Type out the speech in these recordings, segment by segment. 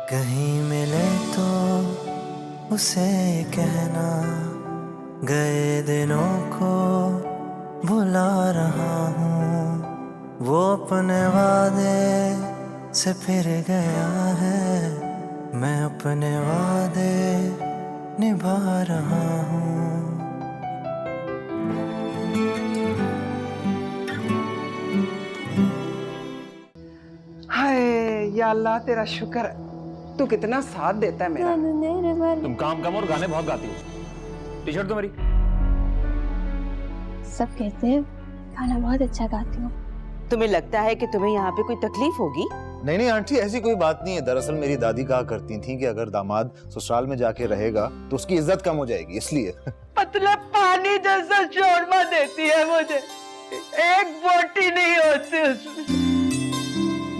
कहीं मिले तो उसे कहना, गए दिनों को भुला रहा हूँ। वो अपने वादे से फिर गया है, मैं अपने वादे निभा रहा हूँ। हाय या अल्लाह, तेरा शुक्र है, तू कितना साथ देता है मेरा। तुम काम कम और गाने बहुत गाती हो। टी शर्ट तो मेरी। सब कहते हैं गाना बहुत अच्छा गाती हूँ। तुम्हें लगता है कि तुम्हें यहाँ पे कोई तकलीफ होगी? नहीं नहीं आंटी, ऐसी कोई बात नहीं है। दरअसल मेरी दादी कहा करती थी कि अगर दामाद ससुराल में जाके रहेगा तो उसकी इज्जत कम हो जाएगी, इसलिए। मतलब पानी जैसा शोरमा देती है मुझे, एक बोटी नहीं होती उसमें।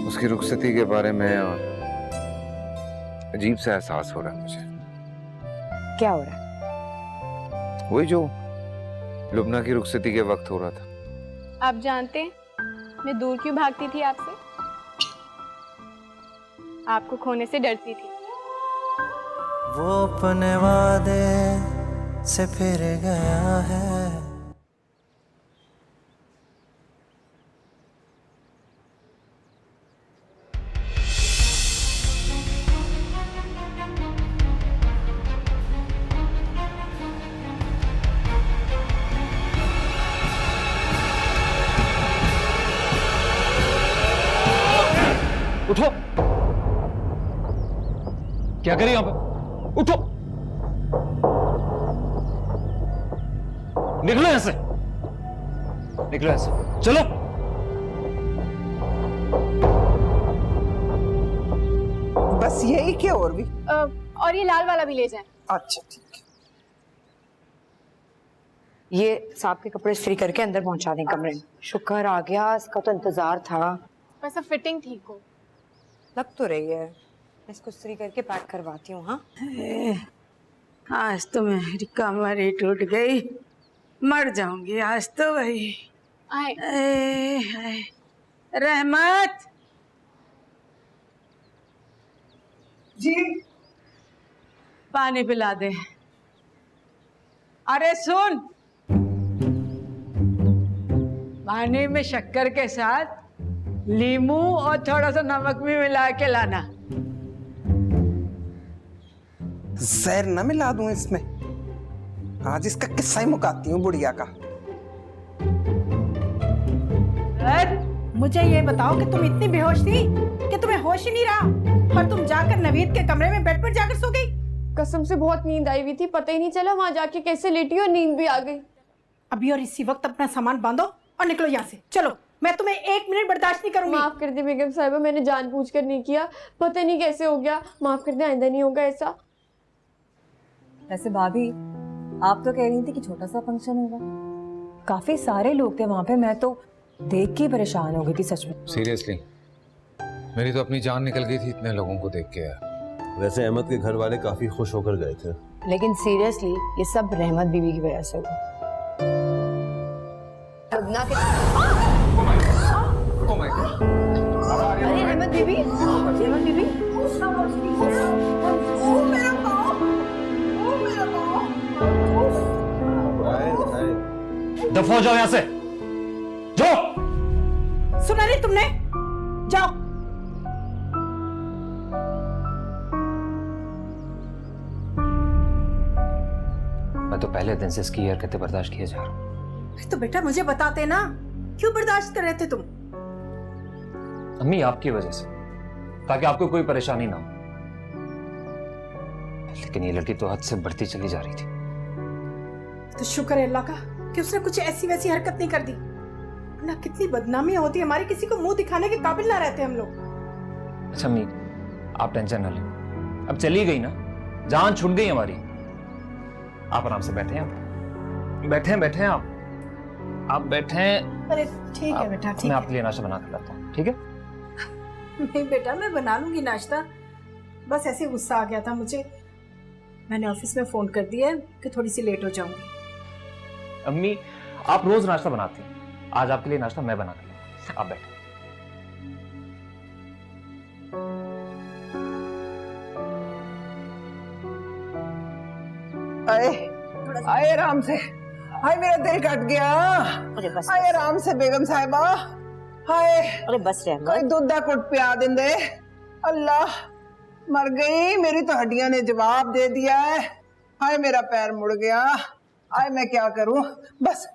उसकी रुखसती के बारे में अजीब सा एहसास हो रहा है मुझे। क्या हो रहा है? वही जो लुबना की रुखसती के वक्त हो रहा था। आप जानते हैं मैं दूर क्यों भागती थी आपसे? आपको खोने से डरती थी। वो अपने वादे से फिर गया है। उठो। क्या करें यहाँ पे? उठो। निकलो यहाँ से, निकलो यहाँ से, चलो। बस यही क्या और भी? और ये लाल वाला भी ले जाएं। अच्छा ठीक है। ये सांप के कपड़े इस्त्री करके अंदर पहुंचा दें कमरे में। शुक्र आ गया, इसका तो इंतजार था। बस अब फिटिंग ठीक हो। लग तो रही है। इसको इस्त्री करके पैक करवाती हूँ। हाँ, आज तो मेरी कमर ही टूट गई, मर जाऊंगी आज तो भाई। आए। रहमत जी पानी पिला दे। अरे सुन, पानी में शक्कर के साथ नींबू और थोड़ा सा नमक भी मिला के लाना। जहर न मिला दूं इसमें? आज इसका किस्सा ही मुकाती हूँ बुढ़िया का। मुझे ये बताओ कि तुम इतनी बेहोश थी कि तुम्हें होश ही नहीं रहा और तुम जाकर नवीद के कमरे में बेड पर जाकर सो गई। कसम से बहुत नींद आई हुई थी, पता ही नहीं चला वहां जाके कैसे लेटी और नींद भी आ गई। अभी और इसी वक्त अपना सामान बांधो और निकलो यहाँ से। चलो, मैं तुम्हें 1 मिनट बर्दाश्त नहीं करूंगी। माफ कर दे बेगम साहिबा, मैंने जानबूझकर नहीं किया, पता नहीं कैसे हो गया। माफ कर दे, आइंदा नहीं होगा ऐसा। वैसे भाभी, आप तो कह रही थी कि छोटा सा फंक्शन होगा, काफी सारे लोग थे वहां पे। मैं तो देख के परेशान हो गई थी सच में। सीरियसली मेरी तो अपनी जान निकल गई थी इतने लोगों को देख के यार। वैसे अहमद के घर वाले काफी खुश होकर गए थे। लेकिन सीरियसली ये सब रहमत बीवी की वजह से हुआ। अरे रहमत बीबी, रहमत बीबी, दफा हो जाओ यहाँ से, जाओ। सुना नहीं तुमने? जाओ। मैं तो पहले दिन से इसकी हरकतें बर्दाश्त किए जा रहा हूँ। तो बेटा मुझे बताते ना, क्यों बर्दाश्त कर रहे थे तुम? अम्मी, आपकी वजह से, ताकि आपको कोई परेशानी ना हो। लेकिन ये लड़की तो हद से बढ़ती चली जा रही थी। तो शुक्र है अल्लाह का कि उसने कुछ ऐसी वैसी हरकत नहीं कर दी, ना कितनी बदनामी होती हमारी, किसी को मुंह दिखाने के काबिल ना रहते हम लोग। अच्छा अम्मी, आप टेंशन ना लें, अब चली गई ना, जान छूट गई हमारी। आप आराम से बैठे हैं, बैठे हैं आप बैठे हैं। अरे ठीक है बेटा, ठीक मैं है। आपके लिए नाश्ता बना कर लाता हूँ, ठीक है? नहीं बेटा, मैं बना लूंगी नाश्ता, बस ऐसे गुस्सा आ गया था मुझे। मैंने ऑफिस में फोन कर दिया है कि थोड़ी सी लेट हो जाऊंगी। अम्मी, आप रोज नाश्ता बनाती हैं, आज आपके लिए नाश्ता मैं बना कर लाऊं। आप बैठे। हाय हाय आराम से, हाय मेरा दिल कट गया। अरे बस हाय आराम से बेगम साहिबा, हाय अरे बस कोई दूध दा कुट पिया देंदे। अल्लाह मर गई, मेरी तो हड्डियां ने जवाब दे दिया है। हाय मेरा पैर मुड़ गया, हाय मैं क्या करूं। बस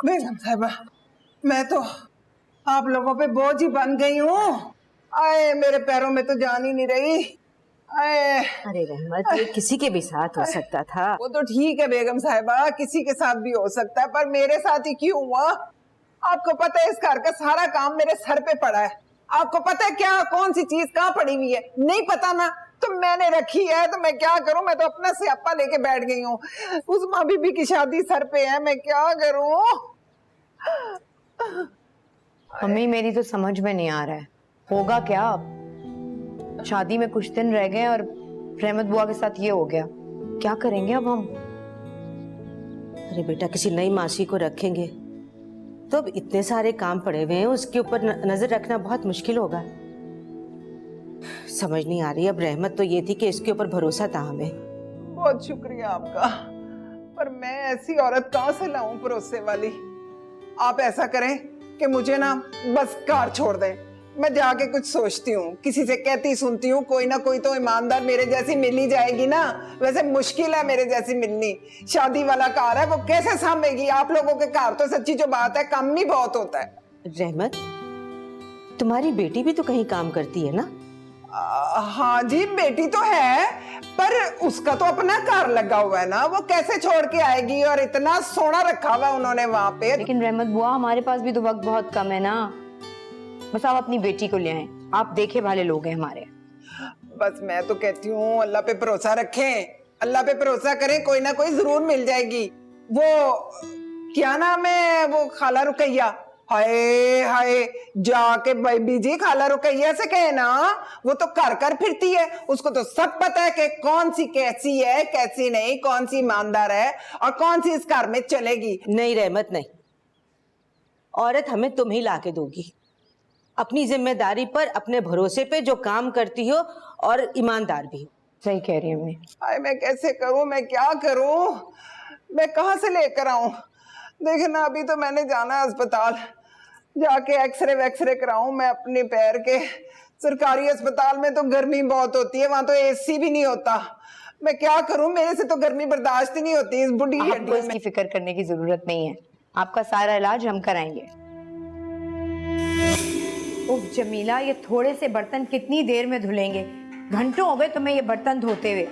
बेगम साहिबा, मैं तो आप लोगों पे बोझ ही बन गई हूँ। आए मेरे पैरों में तो जान ही नहीं रही। आए अरे रहमत, ये किसी के भी साथ हो सकता था। वो तो ठीक है बेगम साहिबा, किसी के साथ भी हो सकता है, पर मेरे साथ ही क्यों हुआ। आपको पता है इस घर का सारा काम मेरे सर पे पड़ा है। आपको पता है क्या कौन सी चीज कहाँ पड़ी हुई है? नहीं पता ना, तो मैंने रखी है तो मैं क्या करूं। मैं तो अपना स्यापा लेके बैठ गई हूँ। उस माँ बीबी की शादी सर पे है, मैं क्या करूं। मम्मी मेरी तो समझ में नहीं आ रहा है, होगा क्या अब। शादी में कुछ दिन रह गए और रहमत बुआ के साथ ये हो गया, क्या करेंगे अब हम। अरे बेटा, किसी नई मासी को रखेंगे तो अब इतने सारे काम पड़े हुए हैं, उसके ऊपर नजर रखना बहुत मुश्किल होगा। समझ नहीं आ रही। अब रहमत तो ये थी कि इसके ऊपर भरोसा था हमें। बहुत शुक्रिया आपका, पर मैं ऐसी औरत कहाँ से लाऊं भरोसे वाली। आप ऐसा करें कि मुझे ना बस कार छोड़ दें, मैं जाके कुछ सोचती हूँ, किसी से कहती सुनती हूँ, कोई ना कोई तो ईमानदार मेरे जैसी मिल ही जाएगी ना। वैसे मुश्किल है मेरे जैसी मिलनी, शादी वाला कार है, वो कैसे सामेगी। आप लोगों के कार तो सच्ची जो बात है कम ही बहुत होता है। रहमत, तुम्हारी बेटी भी तो कहीं काम करती है ना? हाँ जी, बेटी तो है, पर उसका तो अपना कार लगा हुआ है ना, वो कैसे छोड़ के आएगी। और इतना सोना रखा हुआ उन्होंने वहां पे। लेकिन रहमत बुआ, हमारे पास भी तो वक्त बहुत कम है ना। बस आप अपनी बेटी को ले आए, आप देखे वाले लोग हैं हमारे। बस मैं तो कहती हूँ अल्लाह पे भरोसा रखें, अल्लाह पे भरोसा करें, कोई ना कोई जरूर मिल जाएगी। वो क्या नाम है वो खाला रुकैया, हाय हाय जाके बेबी जी खाला रुकैया से कहे ना, वो तो कर कर फिरती है, उसको तो सब पता है कि कौन सी कैसी है कैसी नहीं, कौन सी ईमानदार है और कौन सी इस घर में चलेगी। नहीं रहमत नहीं, औरत हमें तुम ही लाके दोगी। अपनी जिम्मेदारी पर, अपने भरोसे पे जो काम करती हो और ईमानदार भी हो। सही कह रही है अम्मी। हाय मैं कैसे करूं, मैं क्या करूं, मैं कहां से लेकर आऊं। देखना अभी तो मैंने जाना है अस्पताल, जाके एक्सरे कराऊं मैं अपने पैर के। सरकारी अस्पताल में तो गर्मी बहुत होती है, वहां तो एसी भी नहीं होता। मैं क्या करूं, मेरे से तो गर्मी बर्दाश्त ही नहीं होती इस बुढ़ी आपको हड्डियों इसकी में। फिक्र करने की जरूरत नहीं है, आपका सारा इलाज हम कराएंगे। उफ जमीला, ये थोड़े से बर्तन कितनी देर में धुलेंगे? घंटों हो गए तुम्हें ये बर्तन धोते हुए।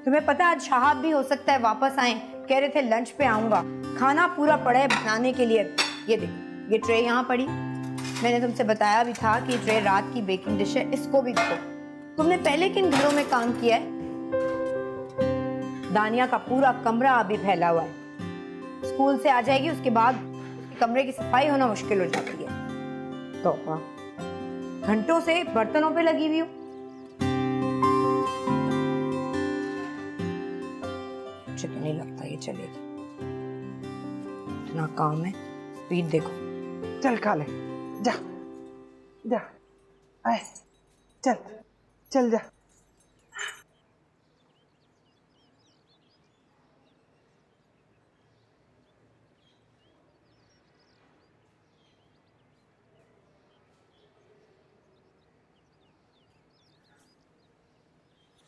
तुम्हें पता है आज शहाब भी हो सकता है वापस आए, कह रहे थे लंच पे आऊंगा। खाना पूरा पड़ा है बनाने के लिए। ये देखो, ये ट्रे यहाँ पड़ी, मैंने तुमसे बताया भी था कि ट्रे रात की बेकिंग डिश है, इसको भी धो। तुमने पहले किन घरों में काम किया है? दानिया का पूरा कमरा अभी फैला हुआ है, स्कूल से आ जाएगी उसके बाद कमरे की सफाई होना मुश्किल हो जाती है। तो घंटों से बर्तनों पे लगी हुई हूँ। मुझे तो नहीं लगता ये चलेगी, इतना काम है। स्पीड देखो। चल खा ले, जा जा, आए चल चल जा।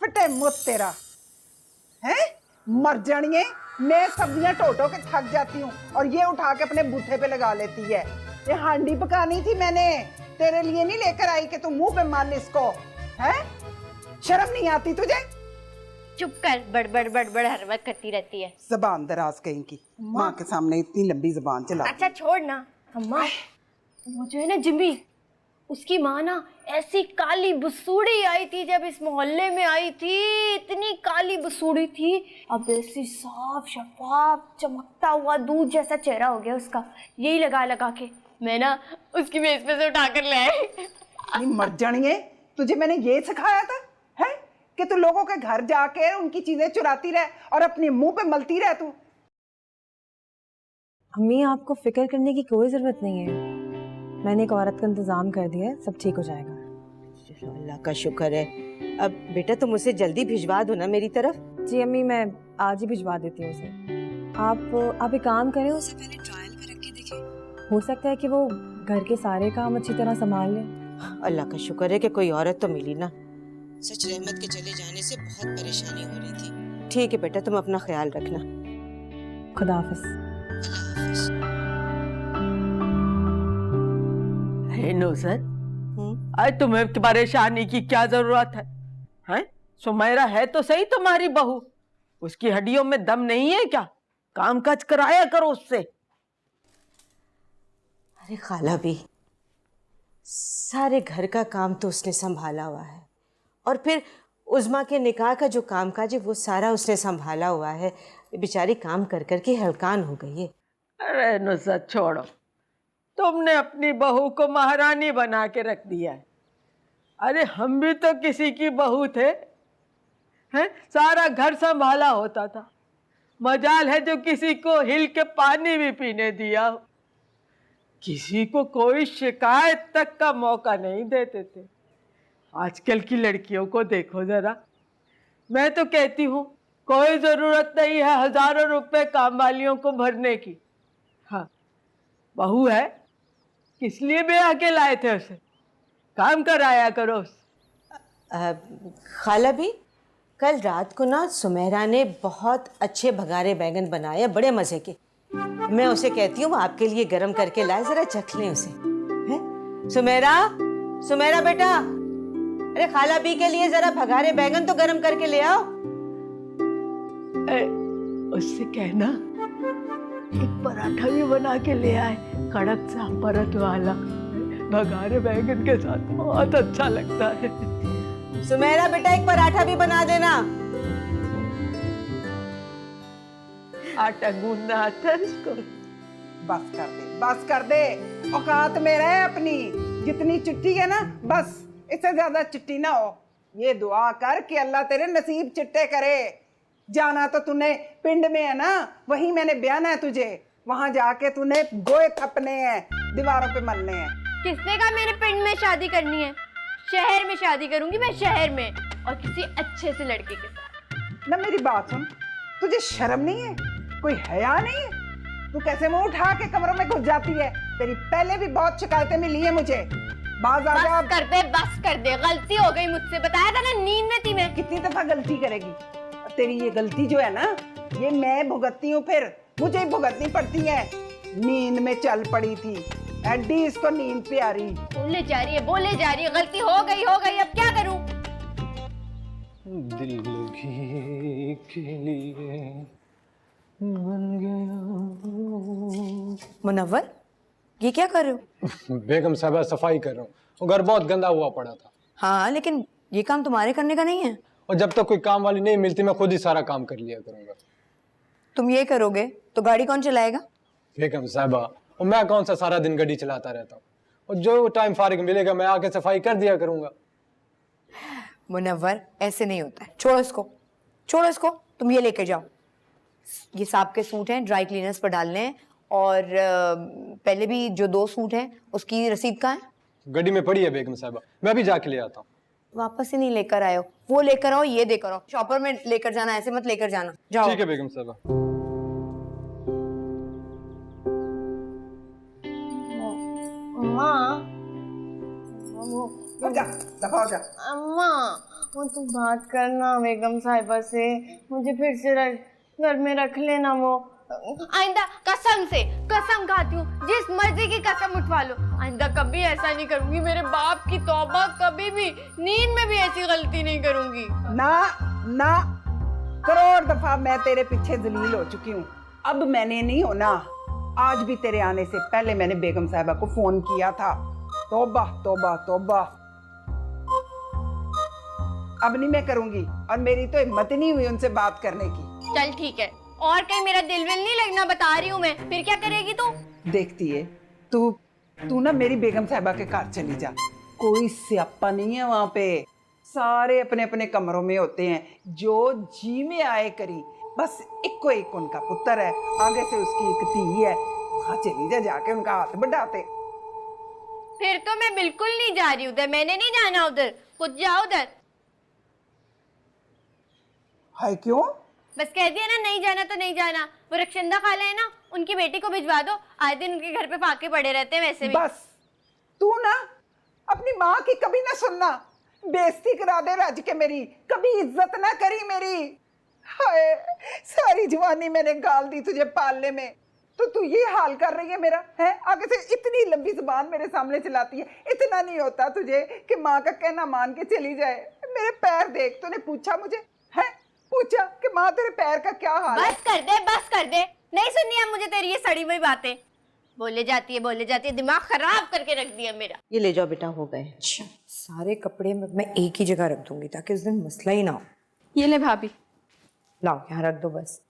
फटे मुत तेरा है, मर जानिए। मैं सब्जियां टोटो के थक जाती हूँ और ये उठा के अपने बूथे पे लगा लेती है। ये हांडी पकानी थी मैंने, तेरे लिए नहीं लेकर आई कि तू मुंह पे मार इसको। है शर्म नहीं आती तुझे? चुप कर, बड़बड़ बड़बड़ हर वक्त करती रहती है। जबान दराज कहीं की, माँ के सामने इतनी लंबी जबान चला। अच्छा छोड़ ना अम्मा, वो जो है ना जिम्मी, उसकी माँ ना ऐसी काली बसूड़ी आई थी जब इस मोहल्ले में आई थी, इतनी काली बसूड़ी थी, अब ऐसी साफ शफाफ चमकता हुआ दूध जैसा चेहरा हो गया उसका। यही लगा लगा के मैं ना उसकी मेज पे से उठा कर ले आई। मर जानिए, तुझे मैंने ये सिखाया था है कि तू लोगों के घर जाके उनकी चीजें चुराती रह और अपने मुंह पे मलती रह तू। अम्मी आपको फिक्र करने की कोई जरूरत नहीं है, मैंने एक औरत का इंतजाम कर दिया है, सब ठीक हो जाएगा। अल्लाह का शुक्र है। अब बेटा तुम उसे जल्दी भिजवा दो ना मेरी तरफ। जी अम्मी, मैं आज ही भिजवा देती हूँ उसे। आप एक काम करें, उसे पहले ट्रायल पे रख के देखें। हो सकता है कि वो घर के सारे काम अच्छी तरह संभाल ले। अल्लाह का शुक्र है कि कोई औरत तो मिली ना। सच रहमत के चले जाने से बहुत परेशानी हो रही थी। ठीक है बेटा, तुम अपना ख्याल रखना। खुदा हाफिज। नुसरत, आज तुम्हें परेशानी की क्या जरूरत है? हैं? सुमैरा है तो सही तुम्हारी बहू, उसकी हड्डियों में दम नहीं है क्या? काम काज कराया करो उससे। अरे खाला भी, सारे घर का काम तो उसने संभाला हुआ है, और फिर उज़मा के निकाह का जो कामकाज है वो सारा उसने संभाला हुआ है। बेचारी काम कर कर के हलकान हो गई है। अरे नुसरत छोड़ो, तुमने अपनी बहू को महारानी बना के रख दिया है। अरे हम भी तो किसी की बहू थे, हैं? सारा घर संभाला होता था। मजाल है जो किसी को हिल के पानी भी पीने दिया हो। किसी को कोई शिकायत तक का मौका नहीं देते थे। आजकल की लड़कियों को देखो जरा। मैं तो कहती हूँ कोई जरूरत नहीं है हजारों रुपए काम वालियों को भरने की। हाँ, बहू है, किस लिए ब्याह के लाए थे उसे? काम कराया करो उसे। खाला भी, कल रात को ना सुमेरा ने बहुत अच्छे भगारे बैंगन बनाए, बड़े मजे के। मैं उसे कहती हूँ वो आपके लिए गरम करके लाए, जरा चख लें उसे। हैं? सुमेरा, सुमेरा बेटा, अरे खाला भी के लिए जरा भगारे बैंगन तो गरम करके ले आओ। उससे कहना एक पराठा भी बना के ले आए, कड़क सा परत वाला, भगारे बैंगन के साथ बहुत अच्छा लगता है। सुमेरा बेटा, एक पराठा भी बना देना। आटा गूंदना आता है इसको। बस कर दे, बस कर दे। औकात में रहे अपनी। जितनी चिट्ठी है ना, बस इससे ज्यादा चिट्ठी ना हो। ये दुआ कर कि अल्लाह तेरे नसीब चिट्टे करे। जाना तो तूने पिंड में है ना, वहीं मैंने ब्याना है तुझे। वहां जाके तूने गोए थपने हैं, दीवारों पे मलने हैं। किसने कहा मेरे पिंड में शादी करनी है? शहर में शादी करूंगी मैं, शहर में, और किसी अच्छे से लड़के के साथ। ना मेरी बात सुन, तुझे शर्म नहीं है? कोई हया नहीं है? तू कैसे मुंह उठा के कमरों में घुस जाती है? तेरी पहले भी बहुत शिकायतें मिली है मुझे। बाज आ जा। बस कर दे, बस कर दे। गलती हो गई मुझसे, बताया था ना, नींद में थी मैं। कितनी दफा गलती करेगी? तेरी ये गलती जो है ना, ये मैं भुगतती हूँ, फिर मुझे ही भुगतनी पड़ती है। नींद में चल पड़ी थी, एडी इसको नींद पे आ रही। बोले जा रही है, बोले जा रही है। गलती हो गई, अब क्या करूं? दिल लगी के लिए बन गया। मुनव्वर, ये क्या कर रहे हो? बेगम साहबा, सफाई कर रहा हूँ। घर बहुत गंदा हुआ पड़ा था। हाँ, लेकिन ये काम तुम्हारे करने का नहीं है। और जब तक कोई काम वाली नहीं मिलती, मैं खुद ही सारा काम कर लिया करूंगा। तुम ये करोगे तो गाड़ी कौन चलाएगा? बेगम साहबा, और मैं कौन सा सारा दिन गाड़ी चलाता रहता हूँ? और जो टाइम फारिग मिलेगा मैं आके सफाई कर दिया करूंगा। मुनव्वर, ऐसे नहीं होता है। छोड़ो इसको, छोड़ो इसको। तुम ये लेके जाओ, ये साहब के सूट हैं, ड्राई क्लीनर्स पर डालने हैं। और पहले भी जो 2 सूट हैं उसकी रसीद कहाँ है? गाड़ी में पड़ी है बेगम साहबा, मैं भी जाके ले आता हूँ। वापस ही नहीं लेकर आए हो। वो लेकर आओ, ये देकर आओ। शॉपर में लेकर जाना, ऐसे मत लेकर जाना। जाओ। ठीक है बेगम साहबा। अम्मा, वो तू बात करना बेगम साहिबा से, मुझे फिर से घर में रख लेना। वो आइंदा कसम से, कसम खाती हूँ, जिस मर्जी की कसम उठवा लो, आइंदा कभी ऐसा नहीं करूंगी। मेरे बाप की तौबा, कभी भी नींद में भी ऐसी गलती नहीं करूंगी। ना ना, करोड़ दफा मैं तेरे पीछे जलील हो चुकी हूँ। अब मैंने नहीं होना। आज भी तेरे आने से पहले मैंने बेगम साहिबा को फोन किया था। तौबा तौबा तौबा, अब नहीं मैं करूंगी। और मेरी तो हिम्मत ही नहीं हुई उनसे बात करने की। चल ठीक है, और कहीं मेरा दिल विल नहीं लगना, बता रही हूँ मैं। फिर क्या करेगी तू? देखती है तू ना मेरी बेगम साहिबा के घर चली जा। कोई स्यापा नहीं है वहां पे। सारे अपने अपने कमरों में होते हैं, जो जी में आए करी। बस इक्को एक उनका पुत्र है, आगे से उसकी एक धी है। वहां चली जा, जाके उनका हाथ बढ़ाते। फिर तो मैं बिल्कुल नहीं जा रही उधर, मैंने नहीं जाना उधर। खुद जाओ उधर। हाय क्यों? बस कह दिया ना नहीं जाना तो नहीं जाना। वो रक्षंदा खाला है ना, उनकी बेटी को भिजवा दो, आए दिन उनके घर पे फाके पड़े रहते हैं वैसे भी। बस तू ना अपनी माँ की कभी ना सुनना, बेइज्जती करा दे रज के मेरी, कभी इज्जत ना करी मेरी। हाय सारी जवानी मैंने गाल दी तुझे पालने में, तो तू ये हाल कर रही है मेरा, है? आगे से इतनी लंबी जुबान मेरे सामने चलाती है। इतना नहीं होता तुझे कि माँ का कहना मान के चली जाए? मेरे पैर देख, तूने पूछा मुझे, है? पूछा कि माँ तेरे पैर का क्या हाल है? बस कर दे, नहीं सुननी है मुझे तेरी ये सड़ी हुई बातें। बोले जाती है, दिमाग खराब करके रख दिया मेरा। ये ले जाओ बेटा, हो गए। अच्छा, सारे कपड़े मैं एक ही जगह रख दूंगी ताकि उस दिन मसला ही ना हो। ये ले भाभी। लाओ यहाँ रख दो बस।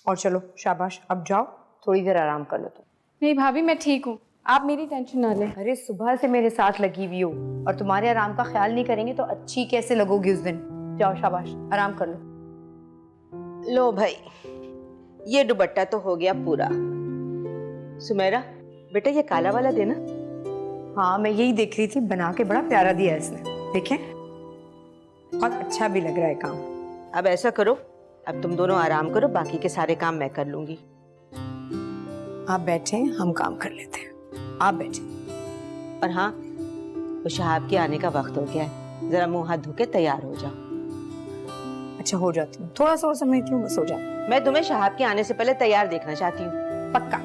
और चलो शाबाश, अब जाओ थोड़ी देर आराम कर लो तुम। नहीं भाभी मैं ठीक हूँ, आप मेरी टेंशन ना लें। अरे सुबह से मेरे साथ लगी हुई हो और तुम्हारे आराम का ख्याल नहीं करेंगे तो अच्छी कैसे लगोगी उस दिन। जाओ शाबाश, आराम कर लो। लो भाई, ये दुपट्टा तो हो गया पूरा। सुमेरा बेटा, ये काला वाला देना। हाँ मैं यही देख रही थी, बना के बड़ा प्यारा दिया इसने, देखें बहुत अच्छा भी लग रहा है काम। अब ऐसा करो, अब तुम दोनों आराम करो, बाकी के सारे काम मैं कर लूंगी। आप बैठे, हम काम कर लेते हैं। आप बैठे। और हाँ, वो शहाब के आने का वक्त हो गया है, जरा मुंह हाथ धो के तैयार हो जाओ। अच्छा हो जाती हूँ, थोड़ा सा और समझती हूँ, बस हो जाओ। मैं तुम्हें शहाब के आने से पहले तैयार देखना चाहती हूँ। पक्का।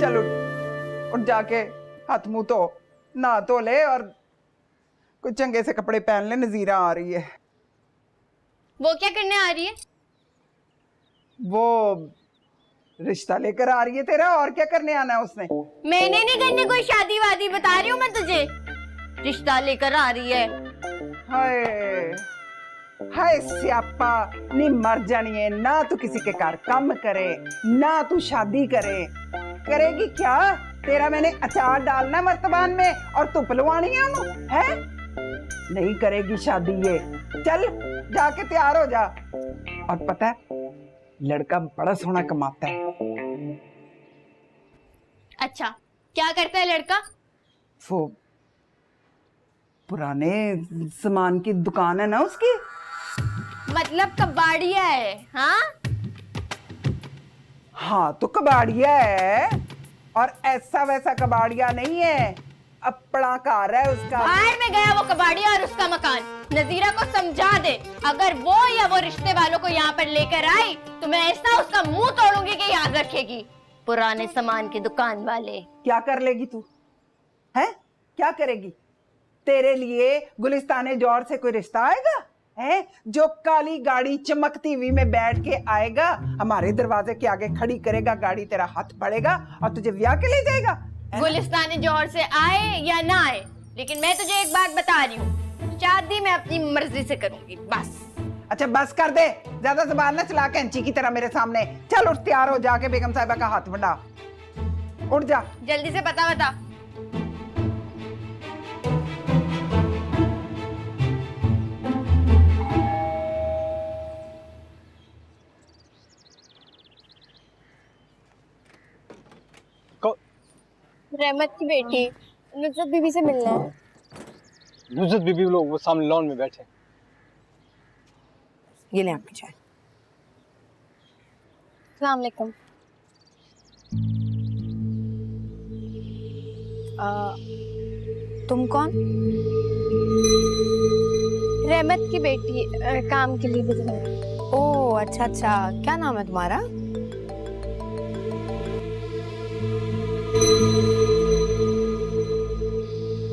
चलो उठ जाके हाथ मुंह तो नहा तो ले और कुछ चंगे से कपड़े पहन ले, नजीरा आ रही है। वो क्या करने आ रही है? वो रिश्ता लेकर आ रही है तेरा, और क्या करने आना है उसने? मैंने नहीं करने कोई शादी वादी, बता रही हूँ मैं तुझे, रिश्ता लेकर आ रही है। हाय हाय स्यापा नी मर जानी है ना, तू किसी के घर काम करे ना तू शादी करे। करेगी क्या? तेरा मैंने अचार डालना मर्तबान में और तू पलवानी है उन्होंने, है? नहीं करेगी शादी ये। चल जाके तैयार हो जा। और पता है लड़का बड़ा सोना कमाता है। अच्छा क्या करता है लड़का? वो पुराने सामान की दुकान है ना उसकी। मतलब कबाड़िया है? हाँ तो कबाड़िया है, और ऐसा वैसा कबाड़िया नहीं है, अपना कार है उसका। बाहर में गया वो कबाड़िया और उसका मकान। नजीरा को समझा दे, अगर वो या वो रिश्ते वालों को यहाँ पर लेकर आई तो मैं ऐसा उसका मुंह तोड़ूंगी कि याद रखेगी। पुराने सामान की दुकान वाले। क्या कर लेगी तू, है? क्या करेगी? तेरे लिए गुलिस्ताने जौहर से कोई रिश्ता आएगा, है? जो काली गाड़ी चमकती हुई में बैठ के आएगा, हमारे दरवाजे के आगे खड़ी करेगा गाड़ी, तेरा हाथ पड़ेगा और तुझे ब्याह के ले जाएगा। गुलिस्ताने जौहर से आए या ना आए, लेकिन मैं तुझे एक बात बता रही हूँ, शादी मैं अपनी मर्जी से करूंगी, बस। अच्छा बस कर दे, ज्यादा जुबान न चला कैंची की तरह मेरे सामने। चल उठ, तैयार हो, जाके बेगम साहिबा का हाथ बढ़ा, उठ जा जल्दी से। बता रहमत की बेटी नुसरत बीबी से मिलना है। नुसरत बीबी लोग वो सामने लॉन में बैठे। ये ले आपकी चाय। अस्सलाम वालेकुम। तुम कौन? रहमत की बेटी, काम के लिए बुलाई। ओह अच्छा अच्छा, क्या नाम है तुम्हारा?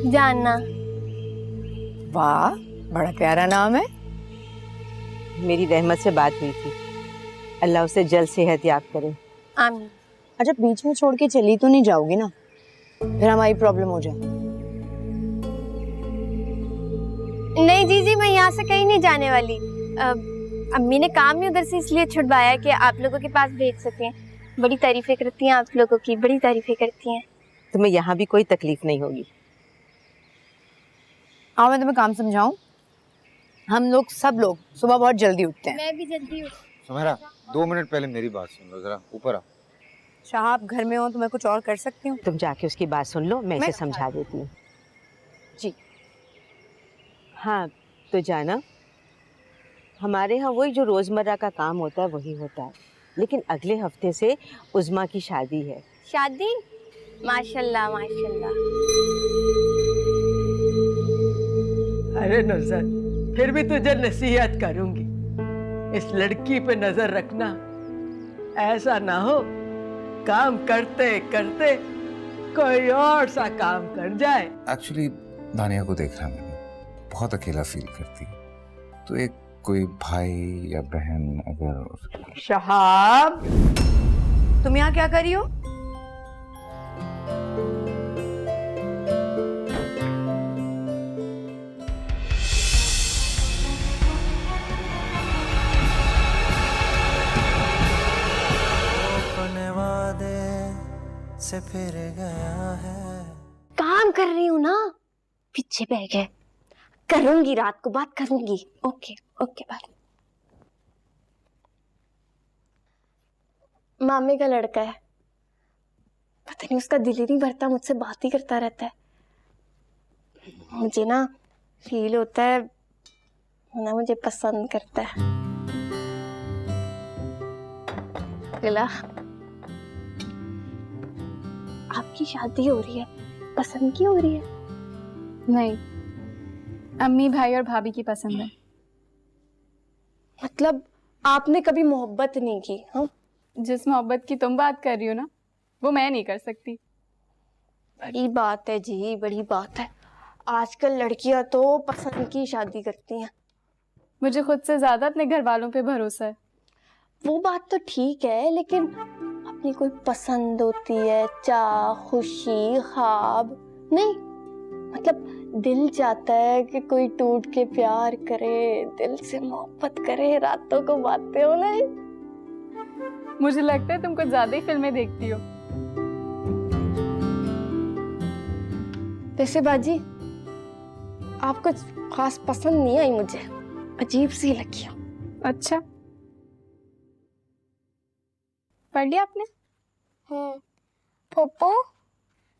जानना। वाह बड़ा प्यारा नाम है। मेरी रहमत से बात हुई थी, अल्लाह उसे जल्द सेहत याब करे। आमीन। अच्छा बीच में छोड़ के चली तो नहीं जाओगी ना, फिर हमारी प्रॉब्लम हो जाए। नहीं जीजी, मैं यहाँ से कहीं नहीं जाने वाली। अम्मी ने काम ही उधर से इसलिए छुड़वाया कि आप लोगों के पास भेज सकें। बड़ी तारीफें करती हैं आप लोगों की, बड़ी तारीफें करती हैं। तुम्हें यहाँ भी कोई तकलीफ नहीं होगी। हाँ मैं तुम्हें काम समझाऊं? हम लोग सब लोग सुबह बहुत जल्दी उठते हैं। मैं भी जल्दी उठ। सुमेरा 2 मिनट पहले मेरी बात सुन लो जरा, ऊपर आ। शाह आप घर में हो तो मैं कुछ और कर सकती हूँ? तुम जाके उसकी बात सुन लो, मैं इसे समझा देती हूँ। जी। हाँ तो जाना, हमारे यहाँ वही जो रोजमर्रा का काम होता है वही होता है, लेकिन अगले हफ्ते से उज़मा की शादी है। शादी? माशाल्लाह माशाल्लाह। अरे नुसरत, फिर भी तुझे नसीहत करूंगी, इस लड़की पे नजर रखना, ऐसा ना हो काम करते करते कोई और सा काम कर जाए। एक्चुअली दानिया को देख रहा मैंने, बहुत अकेला फील करती है, तो एक कोई भाई या बहन अगर। शहाब, तुम यहाँ क्या कर रही हो? से फिर गया है। काम कर रही हूँ ना, पीछे बह गए। करूंगी, रात को बात करूंगी। Okay okay bye. मामे का लड़का है, पता नहीं उसका दिल ही नहीं भरता, मुझसे बात ही करता रहता है। मुझे ना फील होता है ना मुझे पसंद करता है। गिला, आपकी शादी हो रही है, पसंद की हो रही है? नहीं, अम्मी भाई और भाभी की पसंद है। मतलब आपने कभी मोहब्बत नहीं की? हाँ, जिस मोहब्बत की तुम बात कर रही हो ना, वो मैं नहीं कर सकती। बड़ी बात है जी, बड़ी बात है। आजकल लड़कियां तो पसंद की शादी करती हैं। मुझे खुद से ज्यादा अपने घर वालों पे भरोसा है। वो बात तो ठीक है, लेकिन अपनी कोई पसंद होती है, चाह, खुशी, ख्वाब नहीं। मतलब दिल चाहता है कि कोई टूट के प्यार करे, दिल से मोहब्बत करे, रातों को बातें हो ना। मुझे लगता है तुम कुछ ज्यादा ही फिल्में देखती हो। वैसे बाजी, आप कुछ खास पसंद नहीं आई मुझे, अजीब सी लगी। अच्छा, पढ़ लिया आपने? पप्पू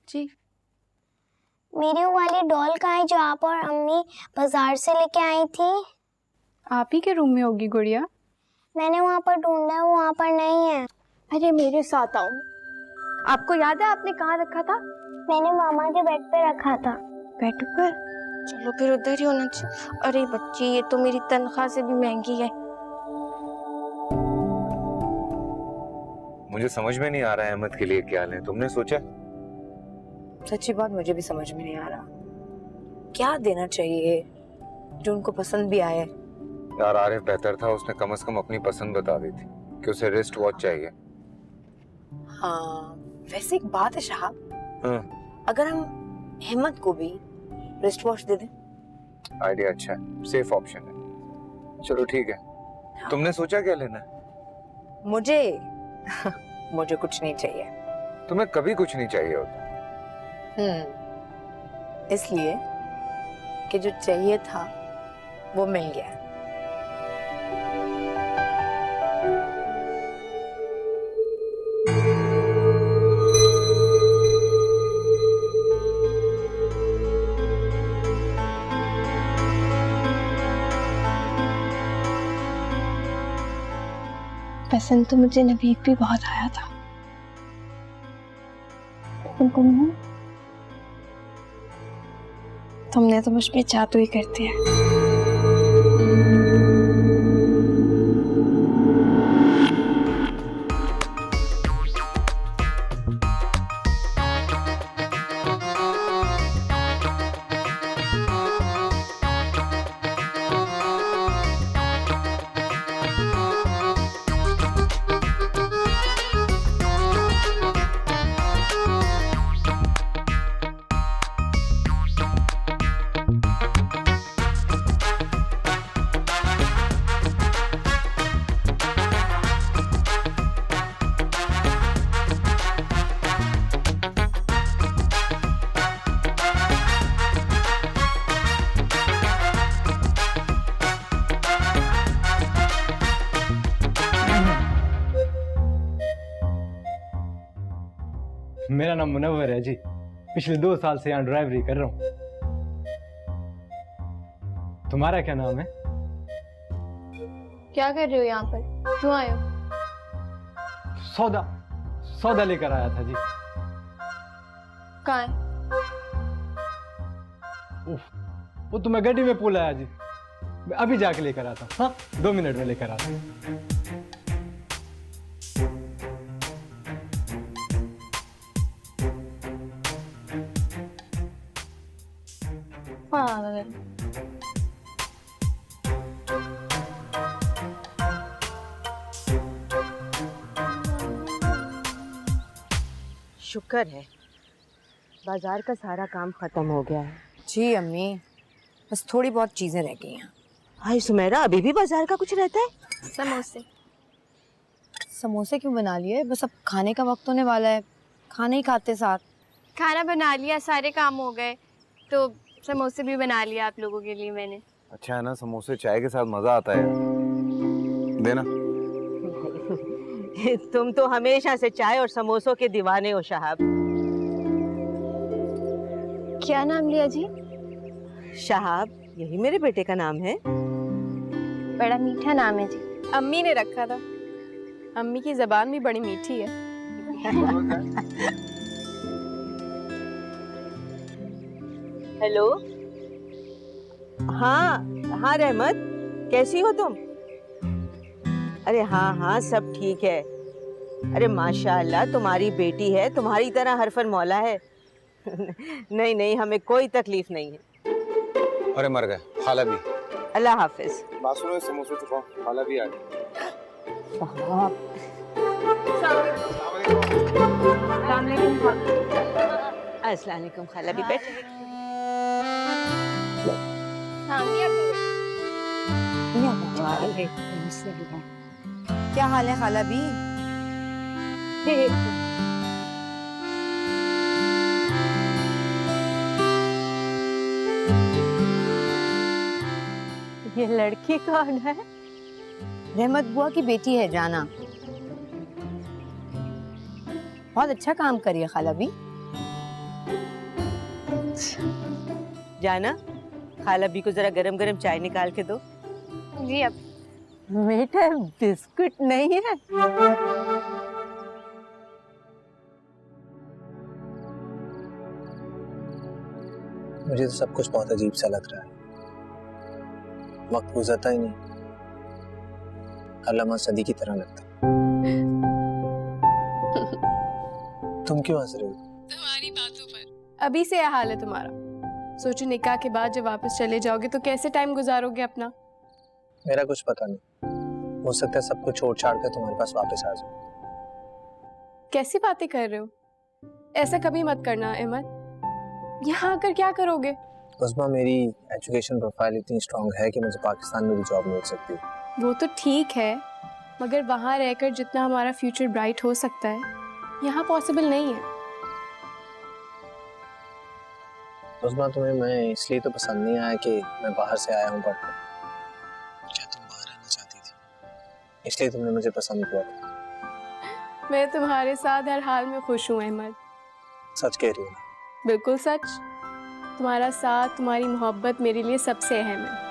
जी, मेरी वो वाली डॉल कहाँ है जो आप और अम्मी बाजार से लेके आई थी? आप ही के रूम में होगी गुड़िया। मैंने वहाँ पर ढूंढा है, वो वहाँ पर नहीं है। अरे मेरे साथ आओ। आपको याद है आपने कहाँ रखा था? मैंने मामा के बेड पे रखा था। बेड पर? चलो फिर उधर ही होना चाहिए। अरे बच्ची, ये तो मेरी तनख्वाह से भी महंगी है। मुझे समझ में नहीं आ रहा है अहमद के लिए क्या लें, तुमने सोचा? सच्ची बात मुझे भी समझ में नहीं आ रहा, क्या देना चाहिए जो उनको पसंद भी आए। यार आरिफ बेहतर था, उसने कम से कम अपनी पसंद बता दी थी कि उसे रिस्ट वॉच चाहिए। हाँ, वैसे एक बात है शाह, अगर हम अहमद को भी रिस्ट वॉच दे दें? आइडिया अच्छा है, सेफ ऑप्शन है। चलो ठीक है। हाँ। तुमने सोचा क्या लेना है? मुझे कुछ नहीं चाहिए। तुम्हें कभी कुछ नहीं चाहिए होता? इसलिए कि जो चाहिए था वो मिल गया। पसंद तो मुझे नबीद भी बहुत आया था। तुमने तो मुझ पे जादू ही कर दिया। मेरा नाम मुनव्वर है जी, पिछले 2 साल से यहाँ ड्राइवरी कर रहा हूँ। तुम्हारा क्या नाम है? क्या कर रहे हो यहाँ पर? क्यों आए हो? सौदा लेकर आया था जी। कहाँ है? वो तो मैं गड्डी में पुल आया जी, मैं अभी जाके लेकर आता। हाँ 2 मिनट में लेकर आता। हाँ शुक्र है बाजार का सारा काम खत्म हो गया है। जी अम्मी, बस थोड़ी बहुत चीजें रह गई हैं। हाय सुमेरा, अभी भी बाजार का कुछ रहता है? समोसे क्यों बना लिए? बस अब खाने का वक्त होने वाला है, खाना ही खाते साथ। खाना बना लिया, सारे काम हो गए, तो समोसे भी बना लिया आप लोगों के लिए मैंने। अच्छा है ना, समोसे चाय के साथ मजा आता है। देना। तुम तो हमेशा से चाय और समोसों के दीवाने हो शहाब। क्या नाम लिया जी? शहाब, यही मेरे बेटे का नाम है। बड़ा मीठा नाम है जी। अम्मी ने रखा था। अम्मी की जबान भी बड़ी मीठी है। हेलो। हाँ हाँ रहमत, कैसी हो तुम? अरे हाँ हाँ सब ठीक है। अरे माशाअल्लाह तुम्हारी बेटी है, तुम्हारी तरह हरफन मौला है। नहीं नहीं, हमें कोई तकलीफ नहीं है। अरे मर गए, खाला भी। अल्लाह हाफिज। बात सुनो, समोसे चुकाओ, खाला भी आ गई। अस्सलाम वालेकुम खाला भी, बैठ। क्या हाल है खाला भी? ये लड़की कौन है? रहमत बुआ की बेटी है जाना। बहुत अच्छा काम करी है खाला भी। जाना, खाला भी को जरा गरम गरम चाय निकाल के दो। जी अब। मीठा बिस्कुट नहीं है? मुझे तो सब कुछ बहुत अजीब सा लग रहा है। वक्त गुजरता ही नहीं, हर लम्हा सदी की तरह लगता। तुम क्यों हंस रही हो? तुम्हारी बातों पर। अभी से यह हाल है तुम्हारा। सोचो निकाह के बाद जब वापस चले जाओगे तो कैसे टाइम गुजारोगे अपना? मेरा कुछ पता नहीं, हो सकता है सब कुछ छोड़ छाड़ कर तुम्हारे पास वापस आ जाऊं। कैसी बातें कर रहे हो? ऐसा कभी मत करना अहमद। यहाँ आकर क्या करोगे? उस्मा, मेरी एजुकेशन प्रोफाइल इतनी स्ट्रांग है कि मुझे पाकिस्तान में भी जॉब मिल सकती है। वो तो ठीक है, मगर वहाँ रहकर जितना हमारा फ्यूचर ब्राइट हो सकता है यहाँ पॉसिबल नहीं है। उस्मा, तुम्हें मैं इसलिए तो पसंद नहीं आया कि मैं बाहर से आया हूँ पढ़कर। क्या तुम बाहर रहना चाहती थी? इसलिए तुमने मुझे पसंद किया था। मैं तुम्हारे साथ हर हाल में खुश हूँ अहमद। सच कह रही हो ना? बिल्कुल सच। तुम्हारा साथ, तुम्हारी मोहब्बत मेरे लिए सबसे अहम है।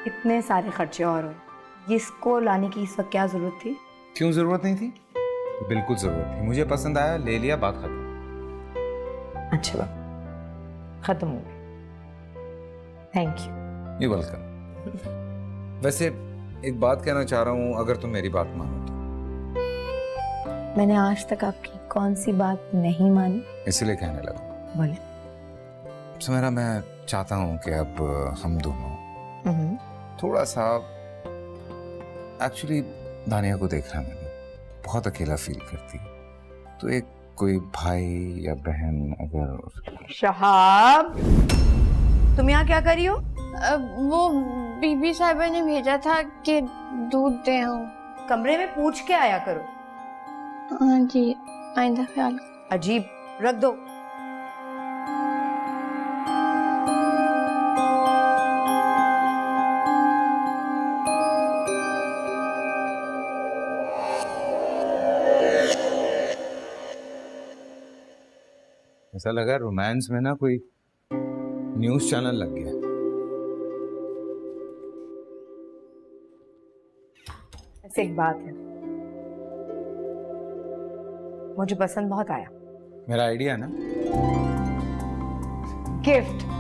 इतने सारे खर्चे और हुए, इसको लाने की इस वक्त क्या जरूरत थी? क्यों जरूरत नहीं थी? बिल्कुल जरूरत थी। मुझे पसंद आया, ले लिया, बात खत्म। अच्छा बात खत्म हो गई। Thank you. You welcome. वैसे एक बात कहना चाह रहा हूँ, अगर तुम मेरी बात मानो तो। मैंने आज तक आपकी कौन सी बात नहीं मानी? इसलिए कहने लगा। बोले। सुमेरा, मैं चाहता हूँ कि अब हम दोनों थोड़ा सा, एक्चुअली दानिया को देख रहा मैंने, बहुत अकेला फील करती है, तो एक कोई भाई या बहन अगर। शहाब, तुम यहाँ क्या कर रही हो? वो बीबी साहिबा ने भेजा था कि दूध दे आओ। कमरे में पूछ के आया करो। हाँ जी, आइंदा ख्याल। अजीब, रख दो। ऐसा लगा रोमांस में ना कोई न्यूज चैनल लग गया। ऐसे एक बात है, मुझे पसंद बहुत आया। मेरा आइडिया ना, गिफ्ट।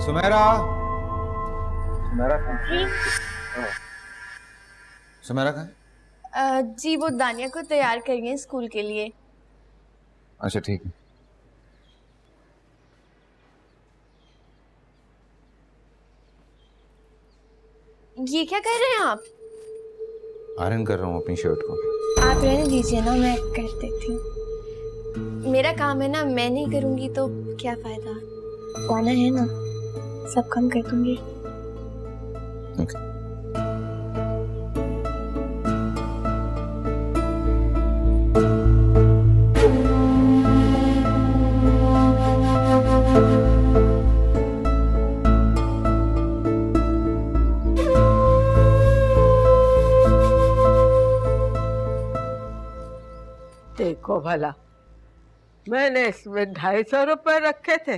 सुमेरा, सुमेरा, सुमेरा कहाँ है? जी वो दानिया को तैयार करेंगे स्कूल के लिए। अच्छा ठीक है। ये क्या कर रहे हैं आप? आयरन कर रहा हूँ अपनी शर्ट को। आप रहने दीजिए ना, मैं कर देती हूँ। मेरा काम है ना, मैं नहीं करूँगी तो क्या फायदा। आना है ना, सब काम कर दूंगी। Okay. देखो भला, मैंने इसमें 250 रुपए रखे थे,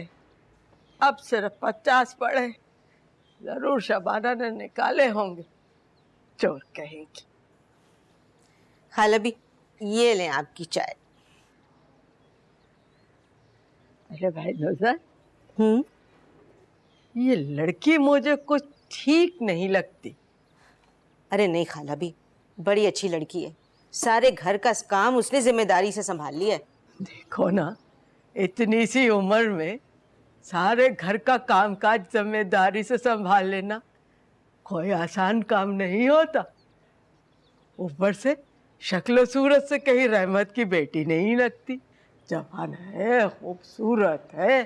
अब सिर्फ 50 पड़े। जरूर शबाना ने निकाले होंगे, चोर कहेंगी। खाला भी, ये लें आपकी चाय। अरे भाई नौजर, ये लड़की मुझे कुछ ठीक नहीं लगती। अरे नहीं खाला भी, बड़ी अच्छी लड़की है, सारे घर का काम उसने जिम्मेदारी से संभाल लिया है। देखो ना, इतनी सी उम्र में सारे घर का कामकाज जिम्मेदारी से संभाल लेना कोई आसान काम नहीं होता। ऊपर से शक्ल सूरत से कहीं रहमत की बेटी नहीं लगती। जवान है, खूबसूरत है,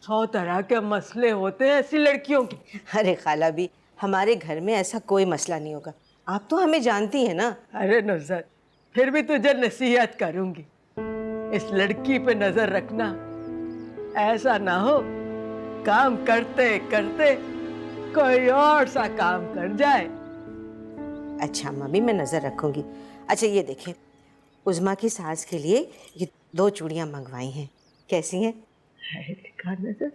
100 तरह के मसले होते हैं ऐसी लड़कियों के। अरे खाला भी, हमारे घर में ऐसा कोई मसला नहीं होगा, आप तो हमें जानती हैं ना। अरे नुसरत, फिर भी तुझे नसीहत करूंगी, इस लड़की पे नजर रखना। ऐसा ना हो काम करते करते कोई और सा काम कर जाए। अच्छा मम्मी, मैं नजर रखूंगी। अच्छा ये देखें, उज़मा की सास के लिए ये 2 चूड़ियां मंगवाई हैं, कैसी हैं? दिखा नजर।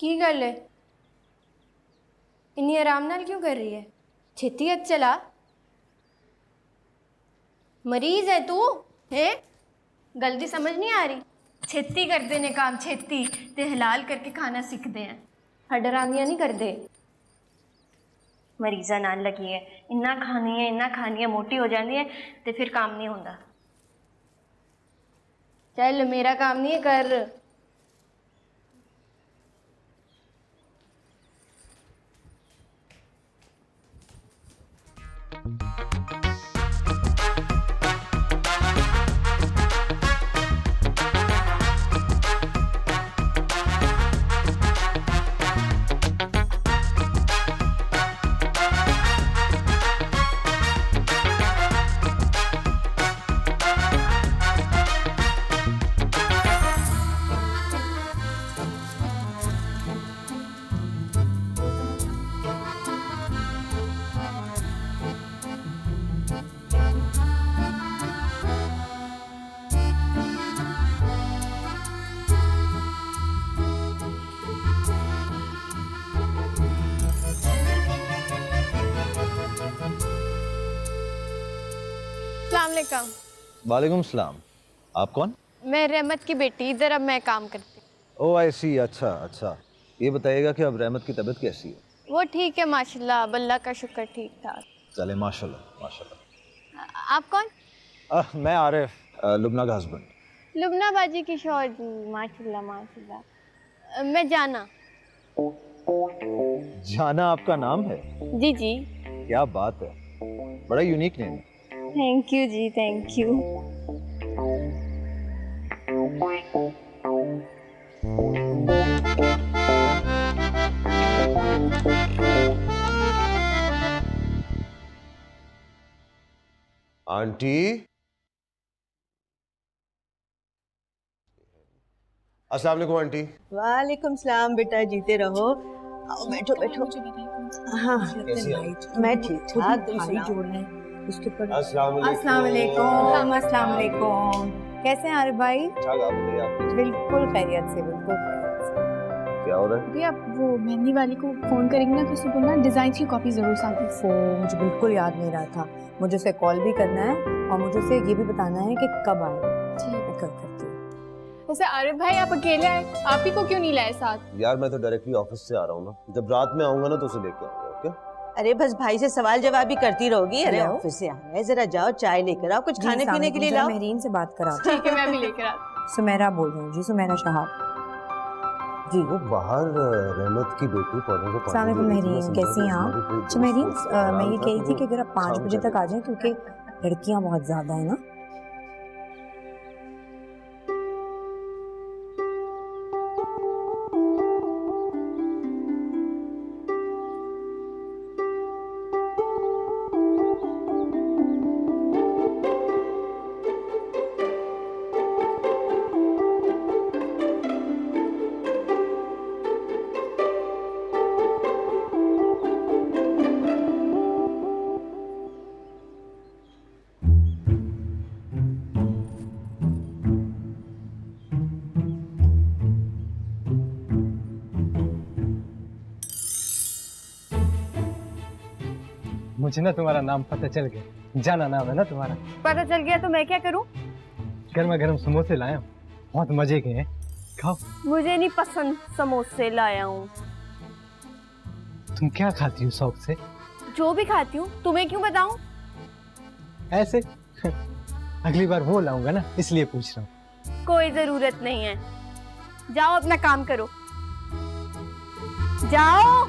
की कर ले, इन्नी आराम नाल क्यों कर रही है? छेती हथ चला, मरीज है तू है? गलती समझ नहीं आ रही? छेती कर देने काम, छेती ते हलाल करके खाना सीखते हैं, हडरामियां नहीं करते। मरीजा नाल लगी है, इन्ना खानी है मोटी हो जाती है तो फिर काम नहीं होता। चल मेरा काम नहीं है, कर। अस्सलाम वालेकुम सलाम। आप कौन? मैं रहमत की बेटी, इधर अब मैं काम करती हूँ। ओ आई सी, अच्छा अच्छा। ये बताइएगा कि अब रहमत की तबीयत कैसी है? वो ठीक है माशाल्लाह, अब अल्लाह का शुक्र, ठीक ठाक। चले माशाल्लाह माशाल्लाह। आप कौन? मैं आरिफ, लुबना का हस्बैंड। लुबना बाजी की शौहर जी, माशाल्लाह माशाल्लाह। मैं जाना। जाना आपका नाम है? जी जी। क्या बात है, बड़ा यूनिक नेम है। Thank you ji, thank you. Aunty, अस्सलाम वालेकुम आंटी। वालेकुम सलाम बेटा, जीते रहो। आओ बैठो बैठो। हाँ मैं ठीक ठाक, तुम सुनाओ। उसके ऊपर अस्सलाम अस्सलाम वालेकुम। अस्सलाम वालेकुम। कैसे हैं आरिफ भाई? आप बताइए, आप बिल्कुल खैरियत से, बिल्कुल खैरियत से। क्या हो रहा है? अभी आप वो मेहंदी वाली को फोन करेंगे ना, तो उससे बोलना डिजाइन की कॉपी जरूर साथ में। मुझे बिल्कुल याद नहीं रहा था। मुझे उसे कॉल भी करना है और मुझे उसे ये भी बताना है कि कब आएगा। मैं कल करती हूँ। वैसे आरिफ भाई आप अकेले आए, आप ही को क्यों नहीं लाए साथ? यार मैं तो डायरेक्टली ऑफिस से आ रहा हूँ ना, जब रात में आऊंगा ना तो उसे लेके आऊंगा। ओके? अरे बस भाई से सवाल जवाब भी करती रहोगी। अरे ऑफिस से आना है, जरा जाओ चाय लेकर आओ, कुछ खाने पीने के लिए लाओ। महरीन से बात करा। ठीक है, मैं भी लेकर आती। सुमेरा बोल रही हूँ जी, सुमेरा शहाब जी। वो बाहर रहमत की बेटी पौधों को पानी दे रही थी। महरीन कैसी हैं आप? अच्छा महरीन, मैं ये कही थी कि अगर आप 5 बजे तक आ जाएं, क्योंकि लड़कियां बहुत ज्यादा है ना। मुझे ना तुम्हारा नाम पता चल गया, जाना नाम है ना तुम्हारा। पता चल गया तो मैं क्या करूं? गर्मा गर्म समोसे लाया हूं, बहुत मजे के हैं, खाओ। मुझे नहीं पसंद समोसे, लाया हूं। तुम क्या खाती हो शौक से? जो भी खाती हूँ, तुम्हें क्यों बताऊं? ऐसे अगली बार वो लाऊंगा ना, इसलिए पूछ रहा हूँ। कोई जरूरत नहीं है, जाओ अपना काम करो, जाओ।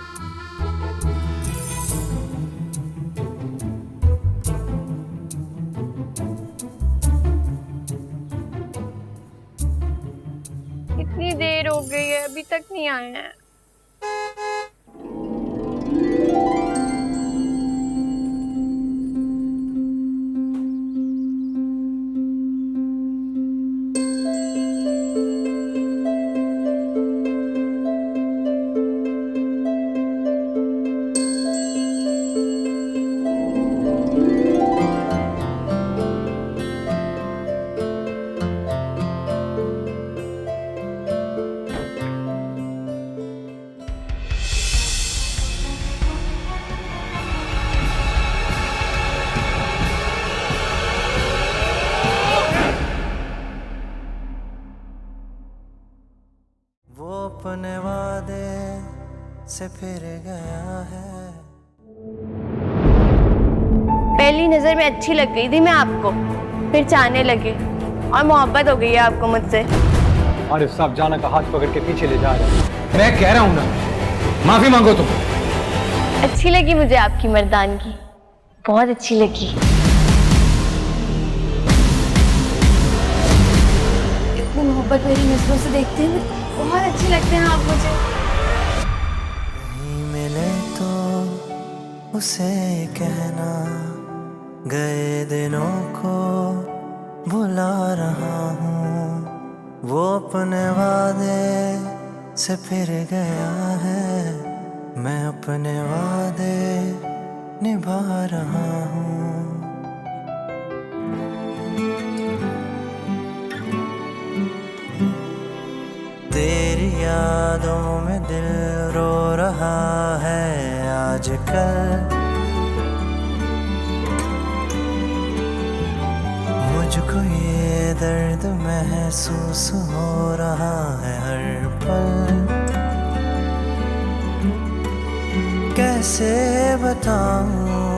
इतनी देर हो गई है, अभी तक नहीं आए हैं। अपने वादे से फिर गया है। पहली नजर में अच्छी लग गई थी मैं आपको, फिर चाहने लगे। और मोहब्बत हो गई है आपको मुझसे। आरिफ साहब जाना का हाथ पकड़ के पीछे ले जा रहे हैं। मैं कह रहा हूं ना, माफी मांगो तुम। अच्छी लगी मुझे आपकी मर्दानगी, बहुत अच्छी लगी। इतनी मोहब्बत मेरी नजरों से देखते हैं, बहुत अच्छे लगते हैं आप मुझे। नहीं मिले तो उसे कहना, गए दिनों को भुला रहा हूँ। वो अपने वादे से फिर गया है, मैं अपने वादे निभा रहा हूँ। तेरी यादों में दिल रो रहा है आजकल। मुझको ये दर्द महसूस हो रहा है हर पल। कैसे बताऊं